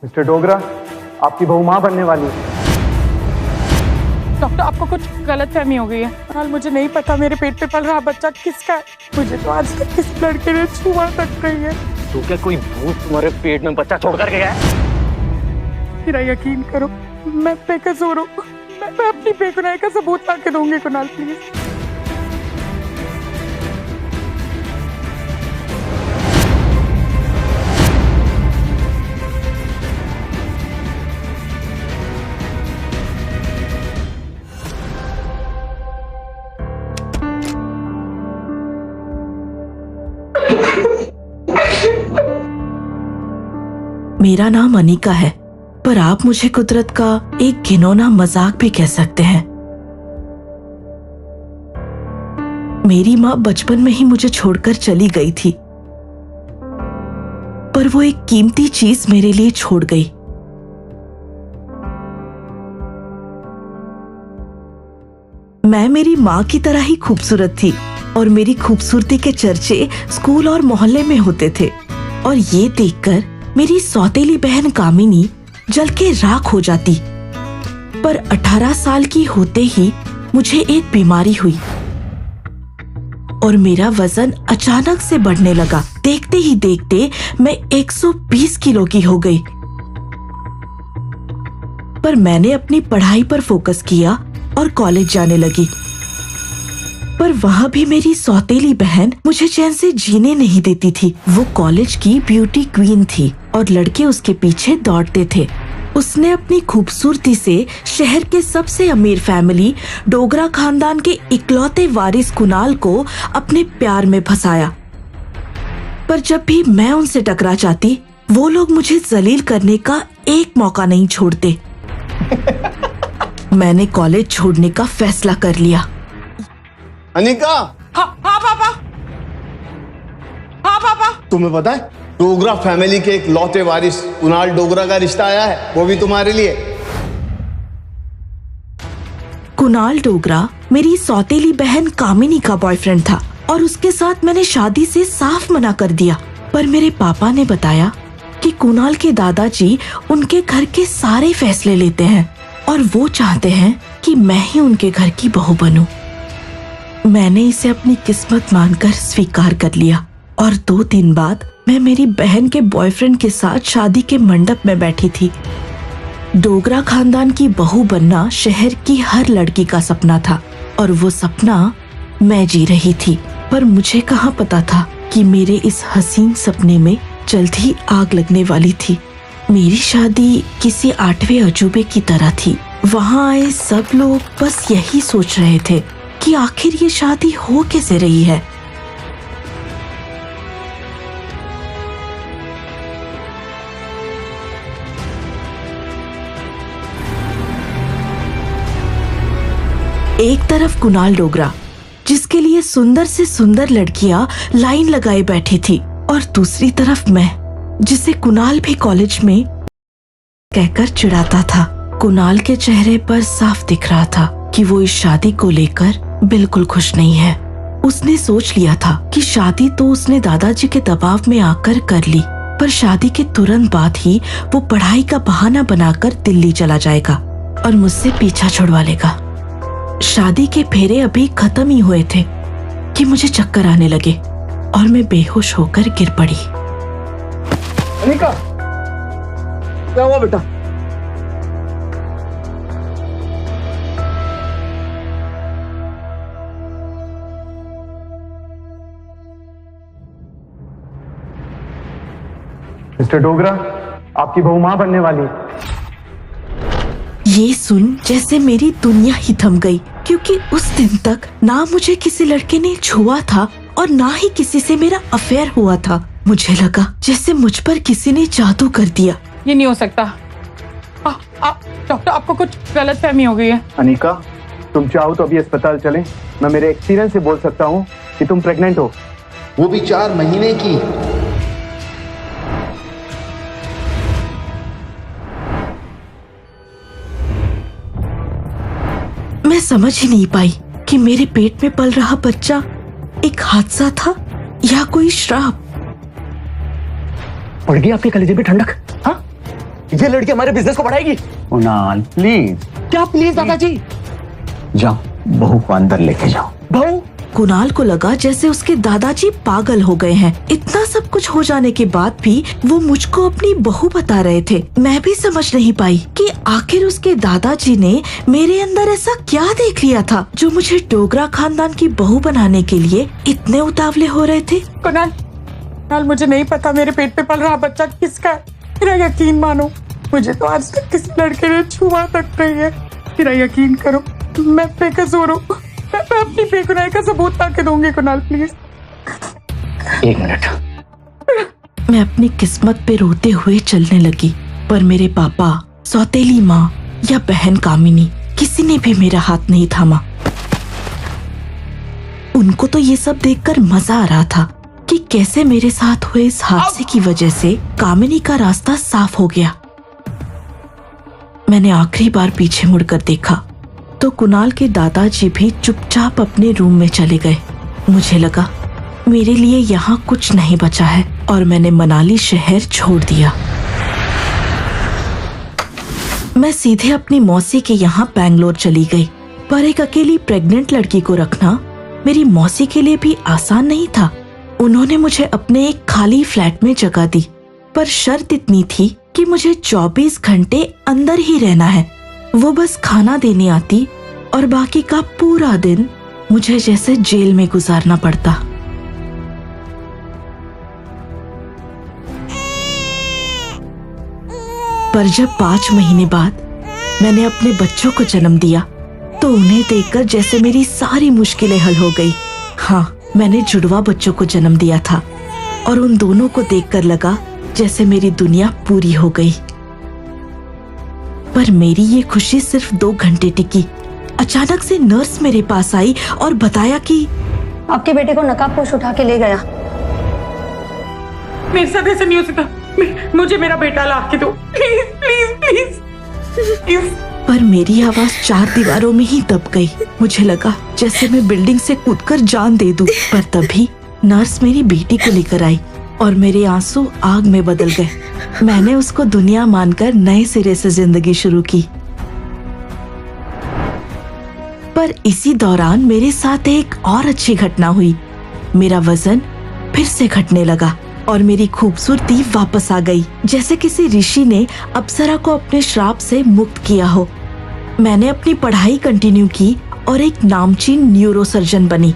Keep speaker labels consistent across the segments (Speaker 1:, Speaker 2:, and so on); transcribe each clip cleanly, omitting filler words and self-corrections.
Speaker 1: Mister Dogra, आपकी बहू माँ बनने वाली है।
Speaker 2: डॉक्टर, आपको कुछ गलतफहमी हो गई है। हाल मुझे नहीं पता मेरे पेट पे पल रहा बच्चा किसका है। मुझे तो आज तक किसी लड़के ने छुआ तक नहीं है।
Speaker 3: तो क्या कोई भूत तुम्हारे पेट में बच्चा छोड़ कर गया है?
Speaker 2: मेरा यकीन करो, मैं बेकसूर हूँ। मैं अपनी बेगुनाही का सबूत ला के दूंगी कुणाल, प्लीज।
Speaker 4: मेरा नाम अनिका है, पर आप मुझे कुदरत का एक घिनौना मजाक भी कह सकते हैं। मेरी माँ बचपन में ही मुझे छोड़कर चली गई थी, पर वो एक कीमती चीज मेरे लिए छोड़ गई। मैं मेरी माँ की तरह ही खूबसूरत थी और मेरी खूबसूरती के चर्चे स्कूल और मोहल्ले में होते थे। और ये देखकर मेरी सौतेली बहन कामिनी जल के राख हो जाती। पर 18 साल की होते ही मुझे एक बीमारी हुई और मेरा वजन अचानक से बढ़ने लगा। देखते ही देखते मैं 120 किलो की हो गई। पर मैंने अपनी पढ़ाई पर फोकस किया और कॉलेज जाने लगी। पर वहाँ भी मेरी सौतेली बहन मुझे चैन से जीने नहीं देती थी। वो कॉलेज की ब्यूटी क्वीन थी और लड़के उसके पीछे दौड़ते थे। उसने अपनी खूबसूरती से शहर के सबसे अमीर फैमिली डोगरा खानदान के इकलौते वारिस कुणाल को अपने प्यार में फंसाया। पर जब भी मैं उनसे टकरा जाती, वो लोग मुझे जलील करने का एक मौका नहीं छोड़ते। मैंने कॉलेज छोड़ने का फैसला कर लिया।
Speaker 5: अनिका।
Speaker 2: हाँ पापा। हाँ पापा।
Speaker 5: तुम्हें पता है, डोगरा फैमिली के एक लौते वारिस कुणाल डोगरा का रिश्ता आया है, वो भी तुम्हारे लिए।
Speaker 4: कुणाल डोगरा मेरी सौतेली बहन कामिनी का बॉयफ्रेंड था और उसके साथ मैंने शादी से साफ मना कर दिया। पर मेरे पापा ने बताया कि कुणाल के दादाजी उनके घर के सारे फैसले लेते हैं और वो चाहते हैं कि मैं ही उनके घर की बहू बनूं। मैंने इसे अपनी किस्मत मानकर स्वीकार कर लिया और 2 दिन बाद मैं मेरी बहन के बॉयफ्रेंड के साथ शादी के मंडप में बैठी थी। डोगरा खानदान की बहू बनना शहर की हर लड़की का सपना था और वो सपना मैं जी रही थी। पर मुझे कहाँ पता था कि मेरे इस हसीन सपने में जल्द ही आग लगने वाली थी। मेरी शादी किसी 8वें अजूबे की तरह थी। वहाँ आए सब लोग बस यही सोच रहे थे कि आखिर ये शादी हो कैसे रही है। एक तरफ कुणाल डोगरा, जिसके लिए सुंदर से सुंदर लड़कियां लाइन लगाए बैठी थी, और दूसरी तरफ मैं, जिसे कुणाल भी कॉलेज में कहकर चिढ़ाता था। कुणाल के चेहरे पर साफ दिख रहा था कि वो इस शादी को लेकर बिल्कुल खुश नहीं है। उसने सोच लिया था कि शादी तो उसने दादाजी के दबाव में आकर कर ली, पर शादी के तुरंत बाद ही वो पढ़ाई का बहाना बनाकर दिल्ली चला जाएगा और मुझसे पीछा छुड़वा लेगा। शादी के फेरे अभी खत्म ही हुए थे कि मुझे चक्कर आने लगे और मैं बेहोश होकर गिर पड़ी।
Speaker 5: अनिका, क्या हुआ बेटा?
Speaker 1: मिस्टर डोगरा, आपकी बहू माँ बनने वाली है।
Speaker 4: ये सुन जैसे मेरी दुनिया ही थम गई, क्योंकि उस दिन तक ना मुझे किसी लड़के ने छुआ था और ना ही किसी से मेरा अफेयर हुआ था। मुझे लगा जैसे मुझ पर किसी ने जादू कर दिया।
Speaker 2: ये नहीं हो सकता। डॉक्टर, आपको कुछ गलतफहमी हो गई है।
Speaker 1: अनिका, तुम चाहो तो अभी अस्पताल चलें। मैं मेरे एक्सपीरियंस से बोल सकता हूँ कि तुम प्रेग्नेंट हो।
Speaker 5: वो भी 4 महीने की।
Speaker 4: मैं समझ ही नहीं पाई कि मेरे पेट में पल रहा बच्चा एक हादसा था या कोई श्राप।
Speaker 3: पड़ गई आपके कलेजे पे ठंडक? हाँ, ये लड़की हमारे बिजनेस को बढ़ाएगी।
Speaker 1: कुणाल प्लीज,
Speaker 3: क्या प्लीज दादाजी?
Speaker 1: जाओ बहू को अंदर लेके जाओ।
Speaker 3: बहू?
Speaker 4: कुणाल को लगा जैसे उसके दादाजी पागल हो गए हैं। इतना सब कुछ हो जाने के बाद भी वो मुझको अपनी बहू बता रहे थे। मैं भी समझ नहीं पाई कि आखिर उसके दादाजी ने मेरे अंदर ऐसा क्या देख लिया था जो मुझे डोगरा खानदान की बहू बनाने के लिए इतने उतावले हो रहे थे।
Speaker 2: कुणाल, मुझे नहीं पता मेरे पेट पे पल रहा बच्चा किसका है। मेरा यकीन मानो, मुझे तो आज तक किसी लड़के ने छुआ तक नहीं है। मेरा यकीन करो, मैं बेकसूर हूँ। मैं अपनी बेगुनाही का सबूत ला के दूंगी। कुणाल प्लीज।
Speaker 3: 1 मिनट।
Speaker 4: मैं अपनी किस्मत पे रोते हुए चलने लगी, पर मेरे पापा, सौतेली माँ या बहन कामिनी, किसी ने भी मेरा हाथ नहीं थामा। उनको तो ये सब देखकर मजा आ रहा था कि कैसे मेरे साथ हुए इस हादसे की वजह से कामिनी का रास्ता साफ हो गया। मैंने आखिरी बार पीछे मुड़कर देखा तो कुणाल के दादाजी भी चुपचाप अपने रूम में चले गए। मुझे लगा मेरे लिए यहाँ कुछ नहीं बचा है और मैंने मनाली शहर छोड़ दिया। मैं सीधे अपनी मौसी के यहाँ बैंगलोर चली गई, पर एक अकेली प्रेग्नेंट लड़की को रखना मेरी मौसी के लिए भी आसान नहीं था। उन्होंने मुझे अपने एक खाली फ्लैट में जगह दी, पर शर्त इतनी थी कि मुझे 24 घंटे अंदर ही रहना है। वो बस खाना देने आती और बाकी का पूरा दिन मुझे जैसे जेल में गुजारना पड़ता। पर जब 5 महीने बाद मैंने अपने बच्चों को जन्म दिया तो उन्हें देखकर जैसे मेरी सारी मुश्किलें हल हो गई। हाँ, मैंने जुड़वा बच्चों को जन्म दिया था और उन दोनों को देखकर लगा जैसे मेरी दुनिया पूरी हो गई। पर मेरी ये खुशी सिर्फ 2 घंटे टिकी। अचानक से नर्स मेरे पास आई और बताया कि
Speaker 6: आपके बेटे को नकाबपोश उठा के ले गया।
Speaker 2: मेरे साथ ऐसा नहीं हो सकता। मुझे मेरा बेटा ला के दो प्लीज प्लीज प्लीज प्लीज।
Speaker 4: पर मेरी आवाज 4 दीवारों में ही दब गई। मुझे लगा जैसे मैं बिल्डिंग से कूदकर जान दे दूं। पर तभी नर्स मेरी बेटी को लेकर आई और मेरे आंसू आग में बदल गए। मैंने उसको दुनिया मानकर नए सिरे से जिंदगी शुरू की। पर इसी दौरान मेरे साथ एक और अच्छी घटना हुई। मेरा वजन फिर से घटने लगा और मेरी खूबसूरती वापस आ गई, जैसे किसी ऋषि ने अप्सरा को अपने श्राप से मुक्त किया हो। मैंने अपनी पढ़ाई कंटिन्यू की और एक नामचीन न्यूरोसर्जन बनी।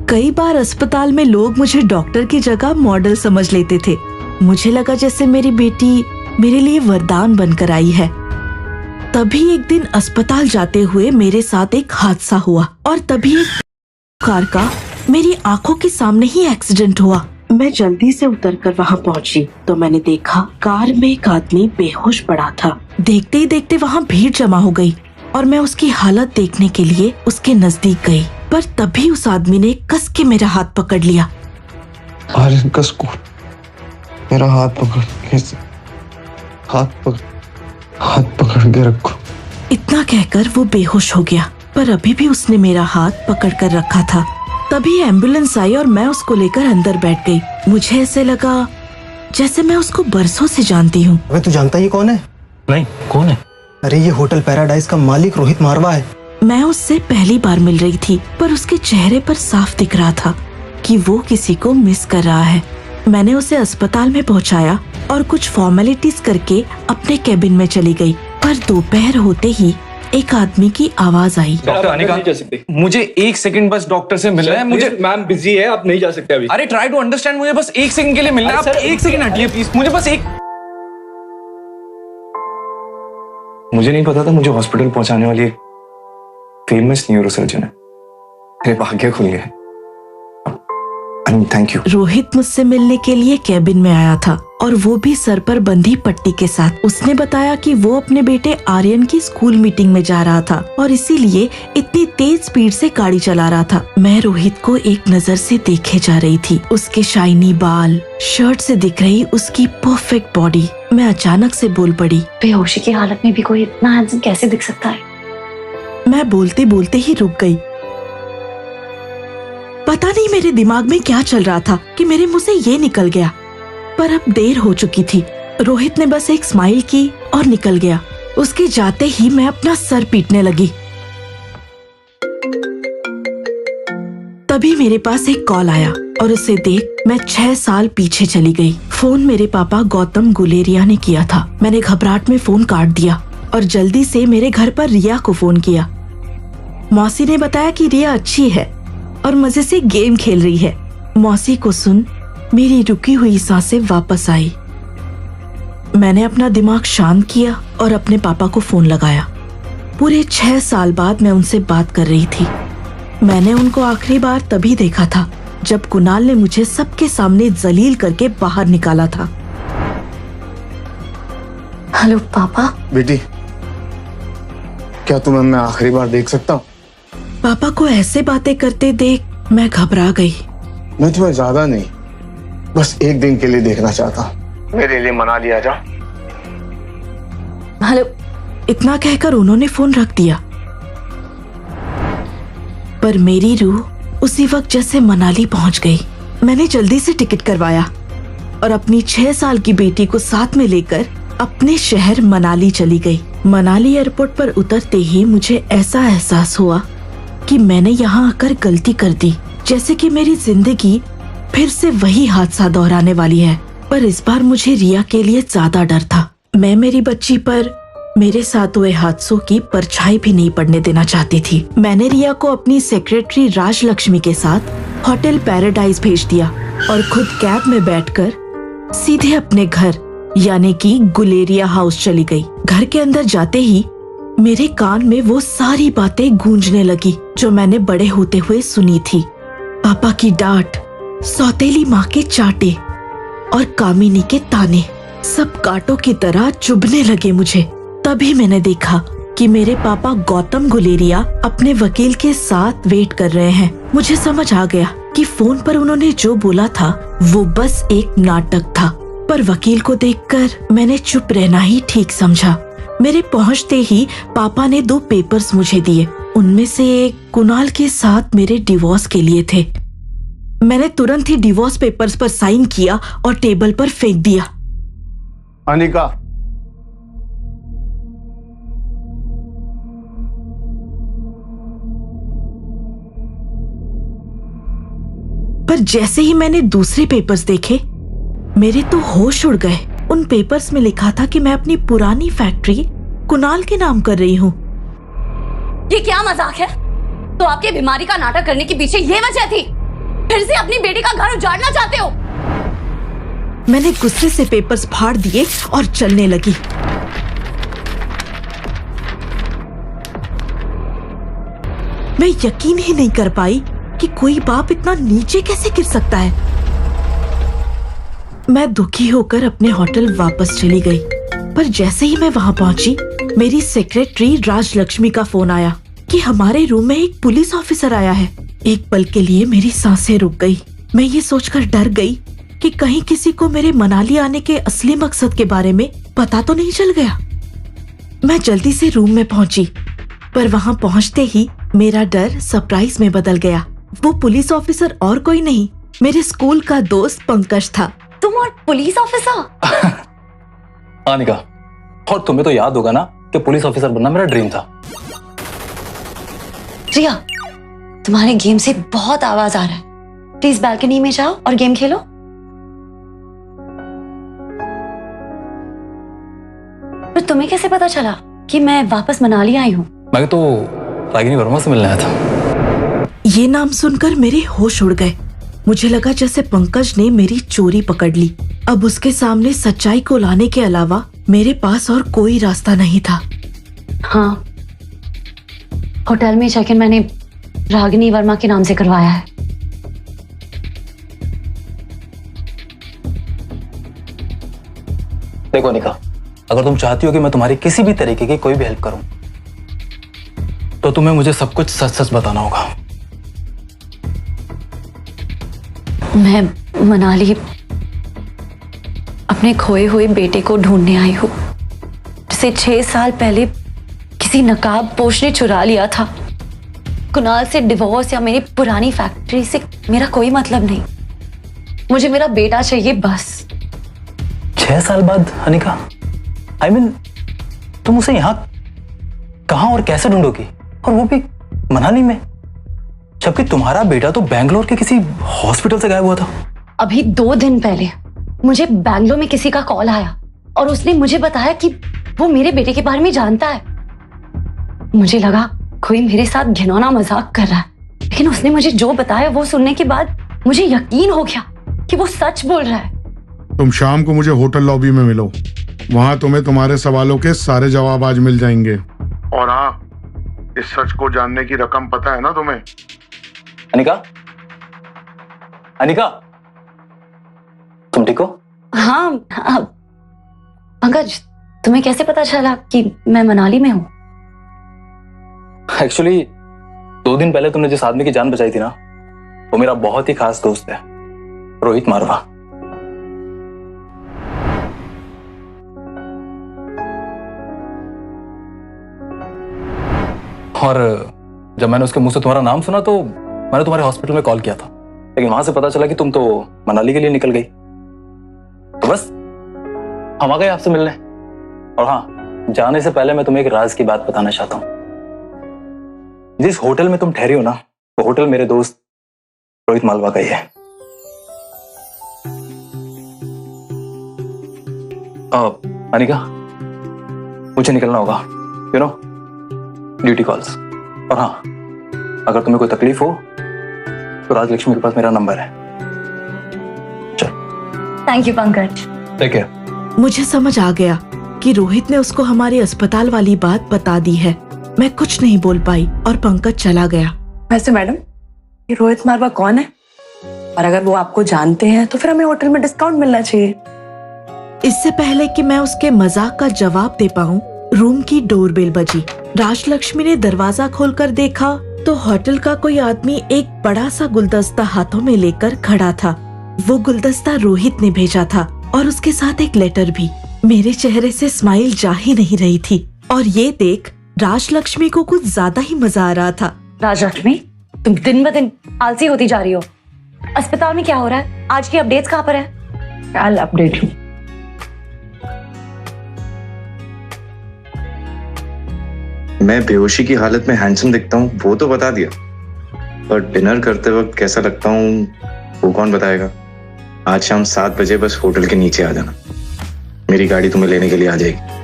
Speaker 4: कई बार अस्पताल में लोग मुझे डॉक्टर की जगह मॉडल समझ लेते थे। मुझे लगा जैसे मेरी बेटी मेरे लिए वरदान बनकर आई है। तभी एक दिन अस्पताल जाते हुए मेरे साथ एक हादसा हुआ और तभी एक कार का मेरी आंखों के सामने ही एक्सीडेंट हुआ। मैं जल्दी से उतरकर वहां पहुंची तो मैंने देखा कार में एक आदमी बेहोश पड़ा था। देखते ही देखते वहां भीड़ जमा हो गई और मैं उसकी हालत देखने के लिए उसके नजदीक गई, पर तभी उस आदमी ने कस के मेरा हाथ पकड़ लिया।
Speaker 7: आर्यन कस को मेरा हाथ पकड़ के रखो।
Speaker 4: इतना कहकर वो बेहोश हो गया, पर अभी भी उसने मेरा हाथ पकड़ कर रखा था। तभी एम्बुलेंस आई और मैं उसको लेकर अंदर बैठ गई। मुझे ऐसे लगा जैसे मैं उसको बरसों से जानती हूँ।
Speaker 7: अबे तू जानता ये कौन है?
Speaker 3: नहीं, कौन है?
Speaker 7: अरे ये होटल पैराडाइज का मालिक रोहित मारवा है।
Speaker 4: मैं उससे पहली बार मिल रही थी, पर उसके चेहरे पर साफ दिख रहा था कि वो किसी को मिस कर रहा है। मैंने उसे अस्पताल में पहुंचाया और कुछ फॉर्मेलिटीज करके अपने केबिन में चली गई। पर दोपहर होते ही एक आदमी की आवाज आई।
Speaker 3: डॉक्टर आने का? मुझे 1 सेकंड बस डॉक्टर से मिलना है। मुझे
Speaker 8: मैम बिजी है, आप नहीं जा सकते अभी।
Speaker 3: अरे ट्राई टू अंडरस्टैंड, मुझे बस 1 सेकंड के लिए मिलना है। आप 1 सेकंड हटिए प्लीज, मुझे बस एक। मुझे नहीं पता था मुझे हॉस्पिटल पहुंचाने वाली एक फेमस न्यूरोसर्जन है। मेरे भाग्य खुल गए। Thank you.
Speaker 4: रोहित मुझसे मिलने के लिए केबिन में आया था और वो भी सर पर बंधी पट्टी के साथ। उसने बताया कि वो अपने बेटे आर्यन की स्कूल मीटिंग में जा रहा था और इसीलिए इतनी तेज स्पीड से गाड़ी चला रहा था। मैं रोहित को एक नजर से देखे जा रही थी, उसके शाइनी बाल, शर्ट से दिख रही उसकी परफेक्ट बॉडी। मैं अचानक से बोल पड़ी,
Speaker 6: बेहोशी की हालत में भी कोई इतना हैंडसम कैसे दिख सकता है?
Speaker 4: मैं बोलते बोलते ही रुक गई। पता नहीं मेरे दिमाग में क्या चल रहा था कि मेरे मुंह से ये निकल गया। पर अब देर हो चुकी थी। रोहित ने बस एक स्माइल की और निकल गया। उसके जाते ही मैं अपना सर पीटने लगी। तभी मेरे पास एक कॉल आया और उसे देख मैं 6 साल पीछे चली गई। फोन मेरे पापा गौतम गुलेरिया ने किया था। मैंने घबराहट में फोन काट दिया और जल्दी से मेरे घर पर रिया को फोन किया। मौसी ने बताया कि रिया अच्छी है और मजे से गेम खेल रही है। मौसी को सुन मेरी रुकी हुई सांसें वापस आई। मैंने अपना दिमाग शांत किया और अपने पापा को फोन लगाया। पूरे 6 साल बाद मैं उनसे बात कर रही थी। मैंने उनको आखिरी बार तभी देखा था जब कुणाल ने मुझे सबके सामने जलील करके बाहर निकाला था।
Speaker 6: हेलो पापा।
Speaker 5: बेटी, क्या तुम्हें मैं आखिरी बार देख सकता हूँ?
Speaker 4: पापा को ऐसे बातें करते देख मैं घबरा गई।
Speaker 5: मैं तुम्हें ज्यादा नहीं, बस एक दिन के लिए देखना चाहता हूँ। मेरे लिए मना लिया जा।
Speaker 6: हेलो।
Speaker 4: इतना कहकर उन्होंने फोन रख दिया। पर मेरी रूह उसी वक्त जैसे मनाली पहुंच गई। मैंने जल्दी से टिकट करवाया और अपनी 6 साल की बेटी को साथ में लेकर अपने शहर मनाली चली गई। मनाली एयरपोर्ट पर उतरते ही मुझे ऐसा एहसास हुआ कि मैंने यहाँ आकर गलती कर दी, जैसे कि मेरी जिंदगी फिर से वही हादसा दोहराने वाली है। पर इस बार मुझे रिया के लिए ज्यादा डर था। मैं मेरी बच्ची पर मेरे साथ हुए हादसों की परछाई भी नहीं पड़ने देना चाहती थी। मैंने रिया को अपनी सेक्रेटरी राजलक्ष्मी के साथ होटल पैराडाइज भेज दिया और खुद कैब में बैठकर सीधे अपने घर यानी कि गुलेरिया हाउस चली गई। घर के अंदर जाते ही मेरे कान में वो सारी बातें गूंजने लगी जो मैंने बड़े होते हुए सुनी थी। पापा की डांट, सौतेली माँ के चाटे और कामिनी के ताने सब कांटों की तरह चुभने लगे मुझे। तभी मैंने देखा कि मेरे पापा गौतम गुलेरिया अपने वकील के साथ वेट कर रहे हैं। मुझे समझ आ गया कि फोन पर उन्होंने जो बोला था वो बस एक नाटक था। पर वकील को देखकर मैंने चुप रहना ही ठीक समझा। मेरे पहुंचते ही पापा ने 2 पेपर्स मुझे दिए। उनमें से एक कुणाल के साथ मेरे डिवोर्स के लिए थे। मैंने तुरंत ही डिवोर्स पेपर्स पर साइन किया और टेबल पर फेंक दिया।
Speaker 5: अनिका,
Speaker 4: पर जैसे ही मैंने दूसरे पेपर्स देखे मेरे तो होश उड़ गए। उन पेपर्स में लिखा था कि मैं अपनी पुरानी फैक्ट्री कुणाल के नाम कर रही हूँ।
Speaker 6: ये क्या मजाक है? तो आपके बीमारी का नाटक करने के पीछे ये वजह थी? फिर से अपनी बेटी का घर उजाड़ना चाहते हो?
Speaker 4: मैंने गुस्से से पेपर्स फाड़ दिए और चलने लगी। मैं यकीन ही नहीं कर पाई कि कोई बाप इतना नीचे कैसे गिर सकता है। मैं दुखी होकर अपने होटल वापस चली गई। पर जैसे ही मैं वहां पहुंची मेरी सेक्रेटरी राजलक्ष्मी का फोन आया कि हमारे रूम में एक पुलिस ऑफिसर आया है। एक पल के लिए मेरी सांसें रुक गई। मैं ये सोचकर डर गई कि कहीं किसी को मेरे मनाली आने के असली मकसद के बारे में पता तो नहीं चल गया। मैं जल्दी से रूम में पहुंची, पर वहां पहुंचते ही मेरा डर सरप्राइज में बदल गया। वो पुलिस ऑफिसर और कोई नहीं, मेरे स्कूल का दोस्त पंकज था।
Speaker 6: तुम और पुलिस ऑफिसर?
Speaker 8: अनिका, और तुम्हें तो याद होगा ना कि पुलिस ऑफिसर बनना मेरा ड्रीम था।
Speaker 6: रिया, तुम्हारे गेम से बहुत आवाज आ रहा है। प्लीज बालकनी में जाओ और गेम खेलो। पर तुम्हें कैसे पता चला कि मैं वापस मनाली आई हूँ?
Speaker 8: मैं तो रागिनी वर्मा से मिलने आया था।
Speaker 4: ये नाम सुनकर मेरे होश उड़ गए। मुझे लगा जैसे पंकज ने मेरी चोरी पकड़ ली। अब उसके सामने सच्चाई को लाने के अलावा मेरे पास और कोई रास्ता नहीं था।
Speaker 6: हाँ, होटल में चेक इन मैंने रागिनी वर्मा के नाम से करवाया है।
Speaker 8: देखो अनिका, अगर तुम चाहती हो कि मैं तुम्हारी किसी भी तरीके की कोई भी हेल्प करूं, तो तुम्हें मुझे सब कुछ सच सच बताना होगा।
Speaker 6: मैं मनाली अपने खोए हुए बेटे को ढूंढने आई हूँ, जिसे 6 साल पहले किसी नकाब पोश ने चुरा लिया था। कुणाल से डिवोर्स या मेरी पुरानी फैक्ट्री से मेरा कोई मतलब नहीं। मुझे मेरा बेटा चाहिए बस।
Speaker 8: 6 साल बाद अनिका, I mean, तुम उसे यहाँ कहां और कैसे ढूंढोगी, और वो भी मनाली में, जबकि तुम्हारा बेटा तो बैंगलोर के किसी हॉस्पिटल से गायब हुआ था।
Speaker 6: अभी 2 दिन पहले मुझे बैंगलोर में किसी का कॉल आया और उसने मुझे बताया कि वो मेरे बेटे के बारे में जानता है। मुझे लगा कोई मेरे साथ घिनौना मजाक कर रहा है, लेकिन उसने मुझे जो बताया वो सुनने के बाद मुझे यकीन हो गया कि वो सच बोल रहा है।
Speaker 9: तुम शाम को मुझे होटल लॉबी में मिलो, वहां तुम्हें तुम्हारे सवालों के सारे जवाब आज मिल जाएंगे। और हाँ, इस सच को जानने की रकम पता है ना तुम्हें?
Speaker 8: अनिका, अनिका, तुम ठीक हो?
Speaker 6: हाँ पंकज, तुम्हें कैसे पता चला कि मैं मनाली में हूँ?
Speaker 8: एक्चुअली 2 दिन पहले तुमने जिस आदमी की जान बचाई थी ना, वो मेरा बहुत ही खास दोस्त है, रोहित मारवा। और जब मैंने उसके मुंह से तुम्हारा नाम सुना तो मैंने तुम्हारे हॉस्पिटल में कॉल किया था, लेकिन वहां से पता चला कि तुम तो मनाली के लिए निकल गई। तो बस हम आ गए आपसे मिलने। और हाँ, जाने से पहले मैं तुम्हें एक राज की बात बताना चाहता हूं। जिस होटल में तुम ठहरी हो ना, वो होटल मेरे दोस्त रोहित मालवा का ही है। अनिका, मुझे निकलना होगा, यू नो, ड्यूटी कॉल्स। और हाँ, अगर तुम्हें कोई तकलीफ हो तो राजलक्ष्मी के पास मेरा नंबर है। चल।
Speaker 6: Thank you Pankaj.
Speaker 8: Take care.
Speaker 4: मुझे समझ आ गया कि रोहित ने उसको हमारे अस्पताल वाली बात बता दी है। मैं कुछ नहीं बोल पाई और पंकज चला गया।
Speaker 2: वैसे मैडम, ये रोहित मारवा कौन है? और अगर वो आपको जानते हैं तो फिर हमें होटल में डिस्काउंट मिलना चाहिए।
Speaker 4: इससे पहले कि मैं उसके मजाक का जवाब दे पाऊं, रूम की डोरबेल बजी। राजलक्ष्मी ने दरवाजा खोलकर देखा तो होटल का कोई आदमी एक बड़ा सा गुलदस्ता हाथों में लेकर खड़ा था। वो गुलदस्ता रोहित ने भेजा था और उसके साथ एक लेटर भी। मेरे चेहरे से स्माइल जा ही नहीं रही थी और ये देख राजलक्ष्मी को कुछ ज्यादा ही मजा आ रहा था।
Speaker 6: राजलक्ष्मी, तुम दिन ब दिन आलसी होती जा रही हो। अस्पताल में क्या हो रहा है? आज की अपडेट्स कहाँ पर है?
Speaker 2: कल अपडेट लूं।
Speaker 3: मैं बेहोशी की हालत में हैंडसम दिखता हूँ वो तो बता दिया, पर डिनर करते वक्त कैसा लगता हूँ वो कौन बताएगा? आज शाम 7 बजे बस होटल के नीचे आ जाना, मेरी गाड़ी तुम्हें लेने के लिए आ जाएगी।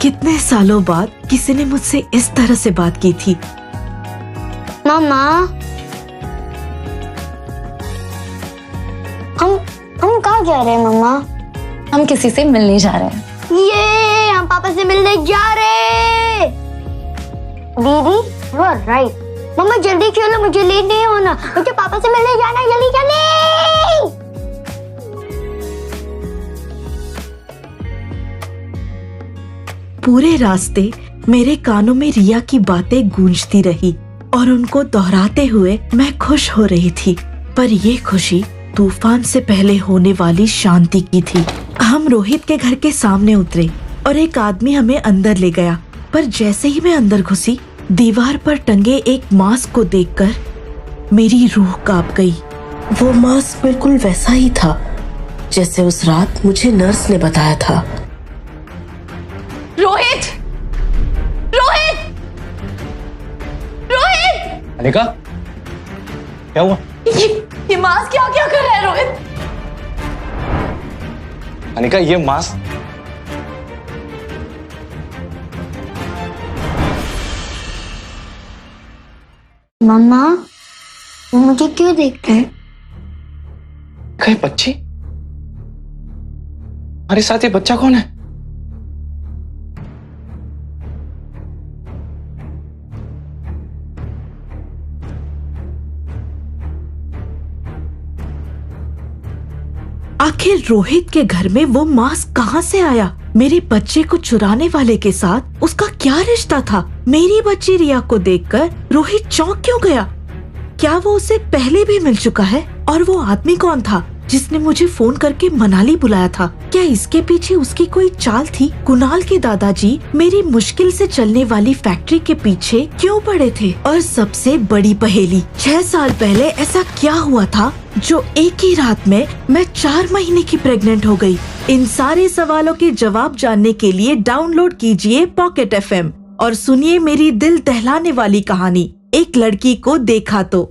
Speaker 4: कितने सालों बाद किसी ने मुझसे इस तरह से बात की थी।
Speaker 10: मामा, हम कहाँ जा रहे हैं मामा?
Speaker 6: हम किसी से मिलने जा रहे हैं।
Speaker 10: ये हम पापा से मिलने जा रहे हैं। दीदी, यू आर राइट। मम्मा जल्दी चलो, मुझे लेट नहीं होना, मुझे पापा से मिलने जाना है, जल्दी जल्दी।
Speaker 4: पूरे रास्ते मेरे कानों में रिया की बातें गूंजती रही और उनको दोहराते हुए मैं खुश हो रही थी, पर ये खुशी तूफान से पहले होने वाली शांति की थी। हम रोहित के घर के सामने उतरे और एक आदमी हमें अंदर ले गया, पर जैसे ही मैं अंदर घुसी, दीवार पर टंगे एक मास्क को देखकर मेरी रूह कांप गई। वो मास्क बिल्कुल वैसा ही था जैसे उस रात मुझे नर्स ने बताया था।
Speaker 6: रोहित! रोहित! रोहित!
Speaker 8: अनिका, क्या हुआ?
Speaker 6: ये मास्क क्या क्या कर रहा है रोहित?
Speaker 3: अनिका, ये मास्क
Speaker 10: मम्मा, वो मुझे क्यों देखते हैं?
Speaker 3: कहीं बच्ची? हमारे साथ ये बच्चा कौन है?
Speaker 4: आखिर रोहित के घर में वो मास्क कहाँ से आया? मेरे बच्चे को चुराने वाले के साथ उसका क्या रिश्ता था? मेरी बच्ची रिया को देखकर रोहित चौंक क्यों गया? क्या वो उसे पहले भी मिल चुका है? और वो आदमी कौन था? जिसने मुझे फोन करके मनाली बुलाया था? क्या इसके पीछे उसकी कोई चाल थी? कुणाल के दादाजी मेरी मुश्किल से चलने वाली फैक्ट्री के पीछे क्यों पड़े थे? और सबसे बड़ी पहेली, 6 साल पहले ऐसा क्या हुआ था जो एक ही रात में मैं 4 महीने की प्रेग्नेंट हो गई? इन सारे सवालों के जवाब जानने के लिए डाउनलोड कीजिए पॉकेट FM और सुनिए मेरी दिल दहलाने वाली कहानी, एक लड़की को देखा तो।